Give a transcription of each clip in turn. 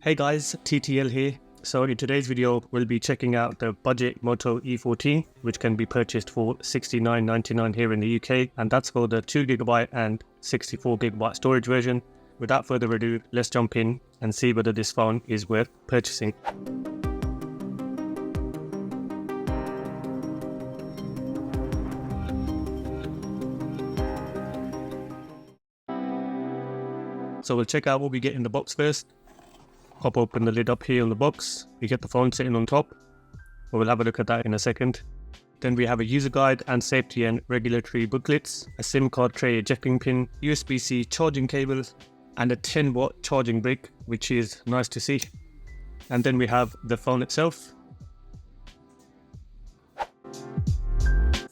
Hey guys, TTL here. So in today's video, we'll be checking out the budget Moto E14, which can be purchased for $69.99 here in the UK, and that's for the 2GB and 64GB storage version. Without further ado, let's jump in and see whether this phone is worth purchasing. So we'll check out what we get in the box first. Pop open the lid up here on the box. We get the phone sitting on top. We'll have a look at that in a second. Then we have a user guide and safety and regulatory booklets, a SIM card tray ejecting pin, USB-C charging cables, and a 10-watt charging brick, which is nice to see. And then we have the phone itself.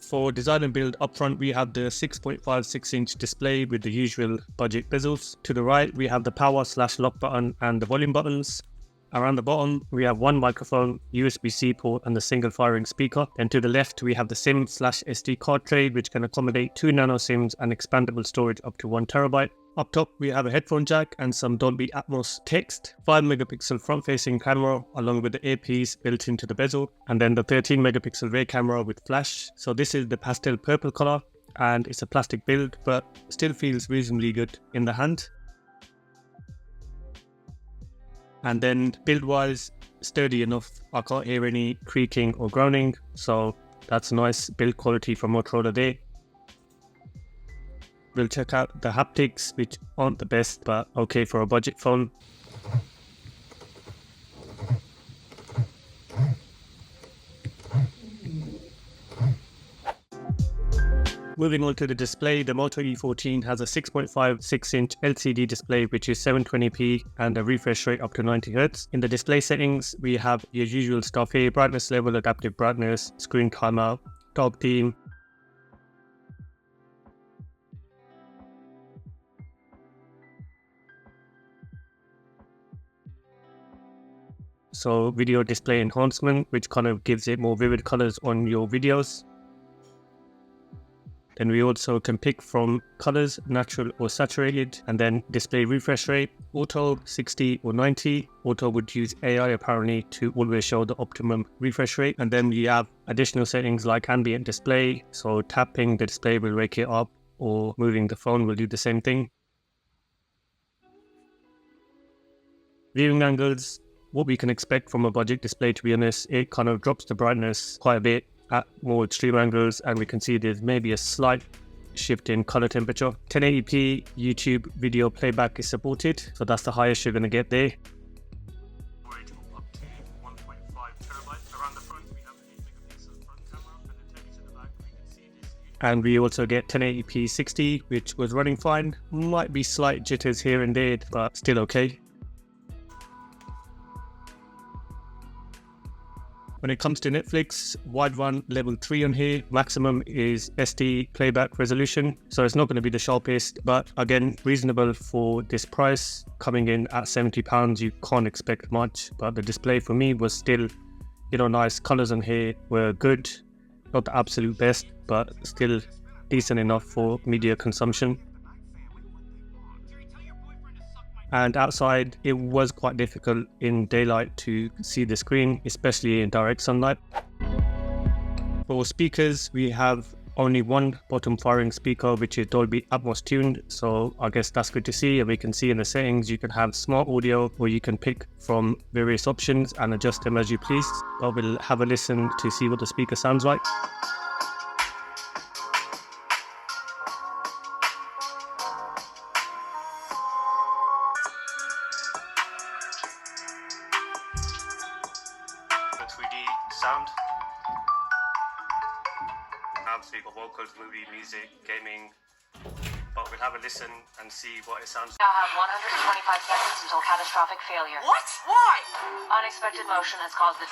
For design and build, up front we have the 6.56-inch display with the usual budget bezels. To the right we have the power/lock button and the volume buttons. Around the bottom we have one microphone, USB-C port and the single firing speaker. Then to the left we have the SIM/SD card tray, which can accommodate 2 nano SIMs and expandable storage up to 1 TB. Up top we have a headphone jack and some Dolby Atmos text, 5 megapixel front facing camera along with the earpiece built into the bezel, and then the 13 megapixel rear camera with flash. So this is the pastel purple color and it's a plastic build but still feels reasonably good in the hand. And then build wise, sturdy enough, I can't hear any creaking or groaning, so that's nice build quality from Motorola there. We'll check out the haptics, which aren't the best but okay for a budget phone. Moving on to the display, the Moto E14 has a 6.56-inch LCD display which is 720p and a refresh rate up to 90Hz. In the display settings, we have your usual stuff here: brightness level, adaptive brightness, screen timer, dark theme. So video display enhancement, which kind of gives it more vivid colors on your videos. Then we also can pick from colors, natural or saturated, and then display refresh rate, auto, 60 or 90. Auto would use AI apparently to always show the optimum refresh rate. And then we have additional settings like ambient display, so tapping the display will wake it up, or moving the phone will do the same thing. Viewing angles, what we can expect from a budget display, to be honest. It kind of drops the brightness quite a bit at more extreme angles, and we can see there's maybe a slight shift in color temperature. 1080p YouTube video playback is supported, so that's the highest you're going to get there. Storage up to 1.5 terabytes. Around the front we have an 8 megapixel front camera, and then turning to the back we can see this. And we also get 1080p 60, which was running fine. Might be slight jitters here and there, but still okay. When it comes to Netflix, wide run level 3 on here. Maximum is SD playback resolution, so it's not going to be the sharpest, but again, reasonable for this price. Coming in at £70, you can't expect much, but the display for me was still, nice. Colors on here were good, not the absolute best, but still decent enough for media consumption. And outside, it was quite difficult in daylight to see the screen, especially in direct sunlight. For speakers, we have only one bottom firing speaker, which is Dolby Atmos tuned, so I guess that's good to see. And we can see in the settings, you can have smart audio, or you can pick from various options and adjust them as you please. But we'll have a listen to see what the speaker sounds like. Sound. Obviously got vocals, movie, music, gaming, but we'll have a listen and see what it sounds like. Now have 125 seconds until catastrophic failure. What? Why? Unexpected motion has caused the...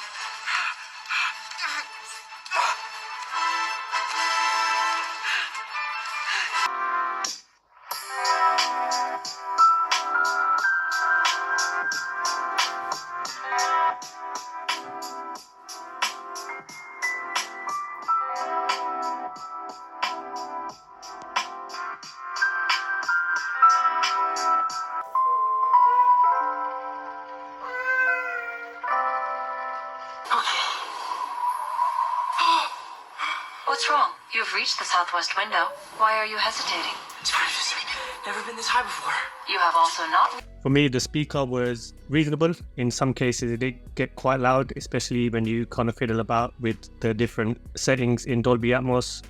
What's wrong? You've reached the southwest window. Why are you hesitating? It's confusing. Never been this high before. You have also not... For me, the speaker was reasonable. In some cases, it did get quite loud, especially when you kind of fiddle about with the different settings in Dolby Atmos.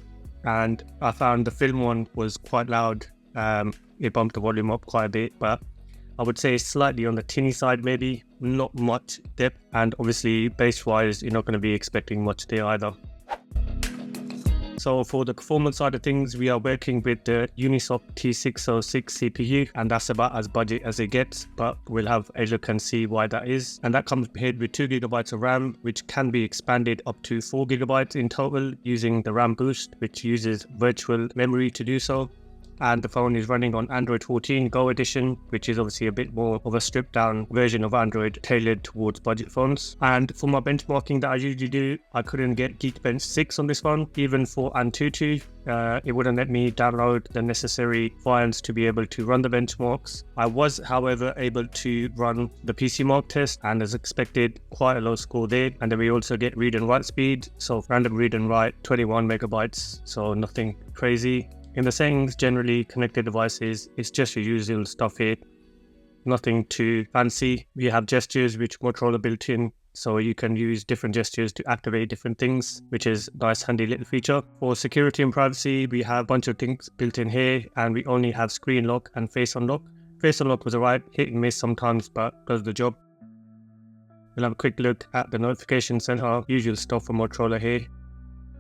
And I found the film one was quite loud. It bumped the volume up quite a bit, but I would say slightly on the tinny side, maybe not much depth. And obviously, bass-wise, you're not going to be expecting much there either. So for the performance side of things, we are working with the Unisoc T606 CPU, and that's about as budget as it gets, but we'll have a look and see why that is. And that comes paired with 2 GB of RAM, which can be expanded up to 4 GB in total using the RAM boost, which uses virtual memory to do so. And the phone is running on Android 14 Go edition, which is obviously a bit more of a stripped down version of Android tailored towards budget phones. And for my benchmarking that I usually do, I couldn't get Geekbench 6 on this one. Even for Antutu, it wouldn't let me download the necessary files to be able to run the benchmarks. I was, however, able to run the PC Mark test, and as expected, quite a low score there. And then we also get read and write speed. So random read and write, 21 megabytes, so nothing crazy. In the settings, generally connected devices, it's just your usual stuff here. Nothing too fancy. We have gestures which Motorola built in, so you can use different gestures to activate different things, which is a nice handy little feature. For security and privacy, we have a bunch of things built in here, and we only have screen lock and face unlock. Face unlock was alright, hit and miss sometimes, but does the job. We'll have a quick look at the notification center, usual stuff for Motorola here.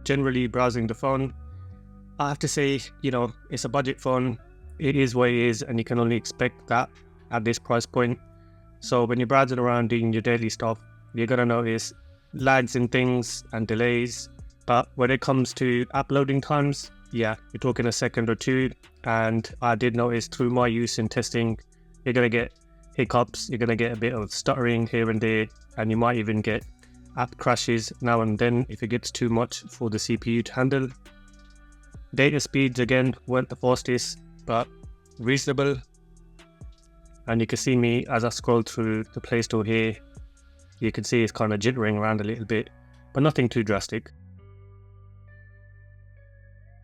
Generally browsing the phone. I have to say, you know, it's a budget phone. It is what it is, and you can only expect that at this price point. So when you're browsing around doing your daily stuff, you're going to notice lags in things and delays. But when it comes to uploading times, yeah, you're talking a second or two. And I did notice through my use in testing, you're going to get hiccups, you're going to get a bit of stuttering here and there, and you might even get app crashes now and then if it gets too much for the CPU to handle. Data speeds again weren't the fastest, but reasonable. And you can see me as I scroll through the Play Store here. You can see it's kind of jittering around a little bit, but nothing too drastic.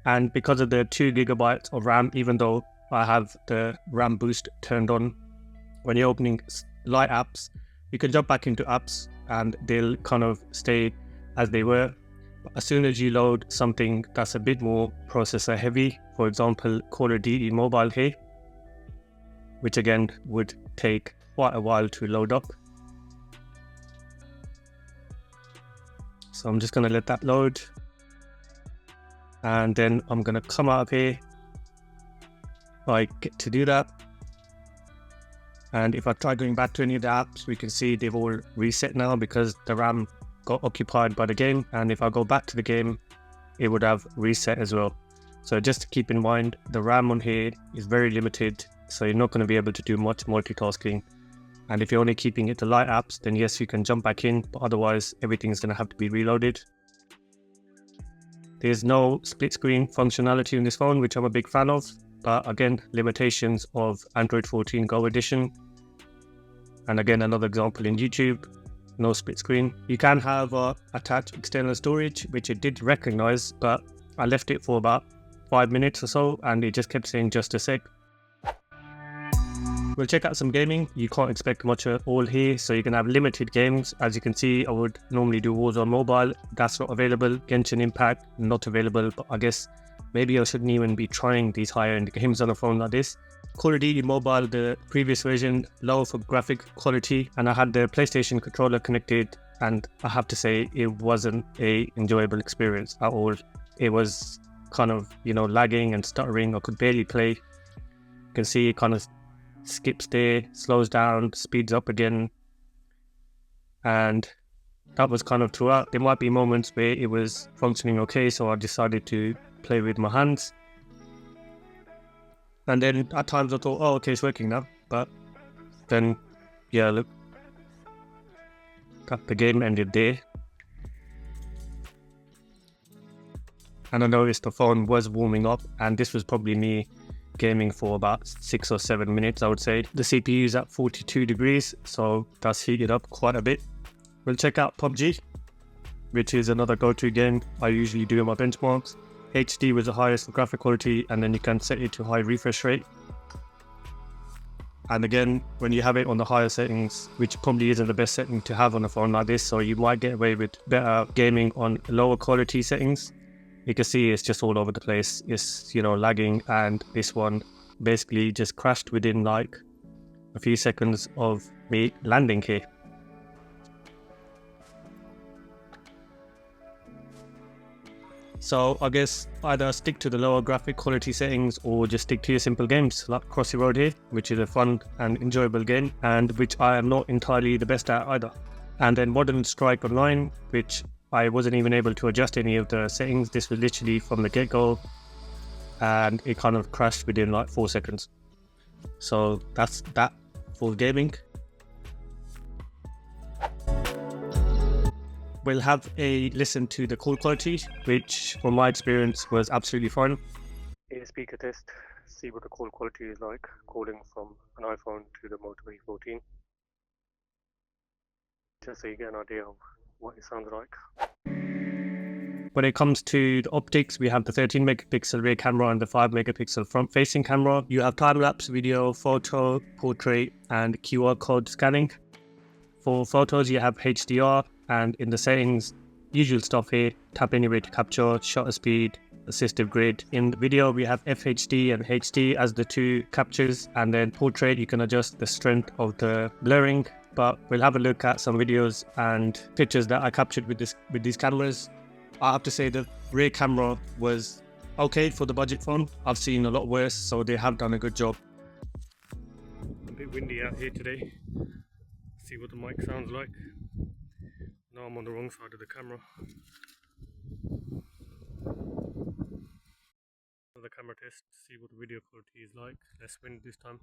And because of the 2 GB of RAM, even though I have the RAM boost turned on, when you're opening light apps, you can jump back into apps and they'll kind of stay as they were. As soon as you load something that's a bit more processor heavy, for example Call of Duty Mobile here, which again would take quite a while to load up. So I'm just going to let that load, and then I'm going to come out of here. I get to do that, and if I try going back to any of the apps, we can see they've all reset now because the RAM got occupied by the game, and if I go back to the game, it would have reset as well. So just to keep in mind, the RAM on here is very limited, so you're not going to be able to do much multitasking. And if you're only keeping it to light apps, then yes, you can jump back in, but otherwise everything's going to have to be reloaded. There's no split screen functionality in this phone, which I'm a big fan of, but again, limitations of Android 14 Go edition. And again, another example in YouTube. No split screen. You can have attached external storage, which it did recognize, but I left it for about 5 minutes or so and it just kept saying just a sec. We'll check out some gaming. You can't expect much at all here, so you can have limited games. As you can see, I would normally do Warzone Mobile. That's not available. Genshin Impact, not available, but I guess maybe I shouldn't even be trying these higher end games on a phone like this. Call of Duty Mobile, the previous version, low for graphic quality, and I had the PlayStation controller connected, and I have to say it wasn't a enjoyable experience at all. It was kind of, you know, lagging and stuttering. I could barely play. You can see it kind of skips there, slows down, speeds up again, and that was kind of throughout. There might be moments where it was functioning okay, so I decided to play with my hands. And then at times I thought, oh, okay, it's working now. But then, yeah, look, the game ended there. And I noticed the phone was warming up, and this was probably me gaming for about 6 or 7 minutes, I would say. The CPU is at 42 degrees, so that's heated up quite a bit. We'll check out PUBG. which is another go-to game I usually do in my benchmarks. HD was the highest for graphic quality, and then you can set it to high refresh rate. And again, when you have it on the higher settings, which probably isn't the best setting to have on a phone like this, so you might get away with better gaming on lower quality settings. You can see it's just all over the place. It's, lagging, and this one basically just crashed within like a few seconds of me landing here. So I guess either stick to the lower graphic quality settings or just stick to your simple games like Crossy Road here, which is a fun and enjoyable game, and which I am not entirely the best at either. And then Modern Strike Online, which I wasn't even able to adjust any of the settings. This was literally from the get-go, and it kind of crashed within like 4 seconds. So that's that for gaming. We'll have a listen to the call quality, which from my experience was absolutely fine. A speaker test, see what the call quality is like, calling from an iPhone to the Moto e14. Just so you get an idea of what it sounds like. When it comes to the optics, we have the 13 megapixel rear camera and the 5 megapixel front facing camera. You have time-lapse video, photo, portrait, and QR code scanning. For photos, you have HDR, and in the settings, usual stuff here, tap anywhere to capture, shutter speed, assistive grid. In the video, we have FHD and HD as the two captures, and then portrait, you can adjust the strength of the blurring. But we'll have a look at some videos and pictures that I captured with these cameras. I have to say the rear camera was okay for the budget phone. I've seen a lot worse, so they have done a good job. A bit windy out here today. See what the mic sounds like. Now I'm on the wrong side of the camera. Another camera test, see what the video quality is like. Less wind this time.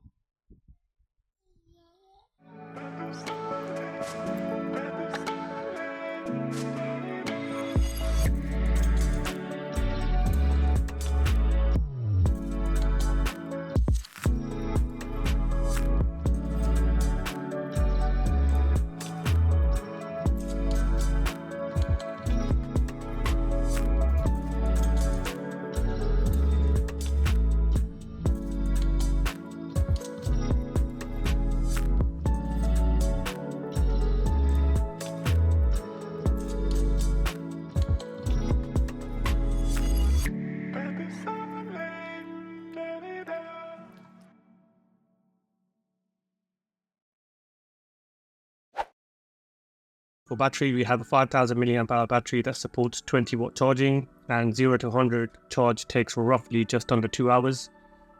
For battery, we have a 5000 mAh battery that supports 20 watt charging, and 0 to 100 charge takes roughly just under 2 hours,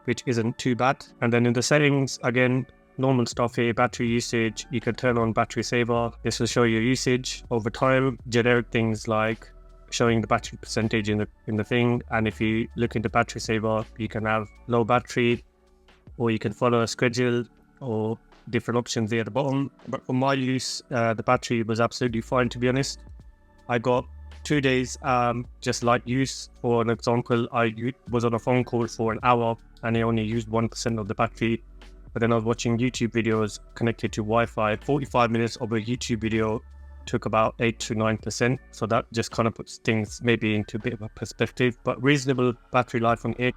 which isn't too bad. And then in the settings, again, normal stuff here, battery usage, you can turn on battery saver. This will show your usage over time, generic things like showing the battery percentage in the thing. And if you look into battery saver, you can have low battery, or you can follow a schedule, or different options there at the bottom. But for my use, the battery was absolutely fine, to be honest. I got 2 days just light use. For an example, I was on a phone call for an hour and I only used 1% of the battery. But then I was watching YouTube videos connected to Wi-Fi. 45 minutes of a YouTube video took about 8 to 9%. So that just kind of puts things maybe into a bit of a perspective, but reasonable battery life on it.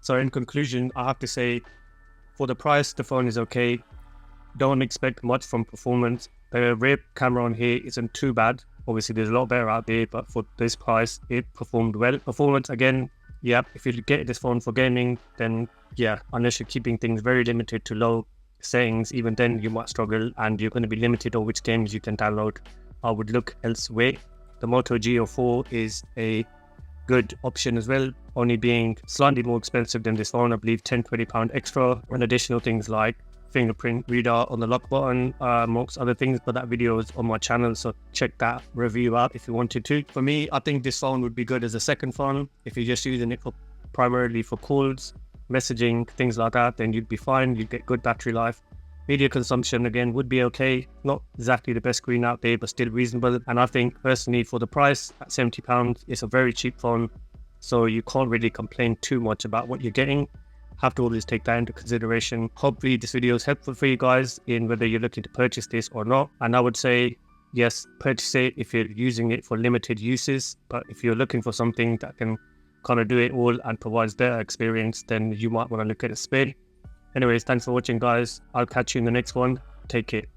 So in conclusion, I have to say, for the price, the phone is okay. Don't expect much from performance. The rear camera on here isn't too bad. Obviously, there's a lot better out there, but for this price, it performed well. Performance, again, yeah, if you get this phone for gaming, then yeah, unless you're keeping things very limited to low settings, even then you might struggle and you're going to be limited on which games you can download. I would look elsewhere. The Moto G04 is a good option as well, only being slightly more expensive than this phone. I believe £10-20 extra, and additional things like fingerprint reader on the lock button, amongst other things. But that video is on my channel, so check that review out if you wanted to. For me, I think this phone would be good as a second phone. If you're just using it primarily for calls, messaging, things like that, then you'd be fine. You'd get good battery life. Media consumption, again, would be okay. Not exactly the best screen out there, but still reasonable. And I think personally, for the price at £70, it's a very cheap phone. So you can't really complain too much about what you're getting. Have to always take that into consideration. Hopefully this video is helpful for you guys in whether you're looking to purchase this or not. And I would say yes, purchase it if you're using it for limited uses. But if you're looking for something that can kind of do it all and provides better experience, then you might want to look at a Spin. Anyways, thanks for watching, guys. I'll catch you in the next one. Take care.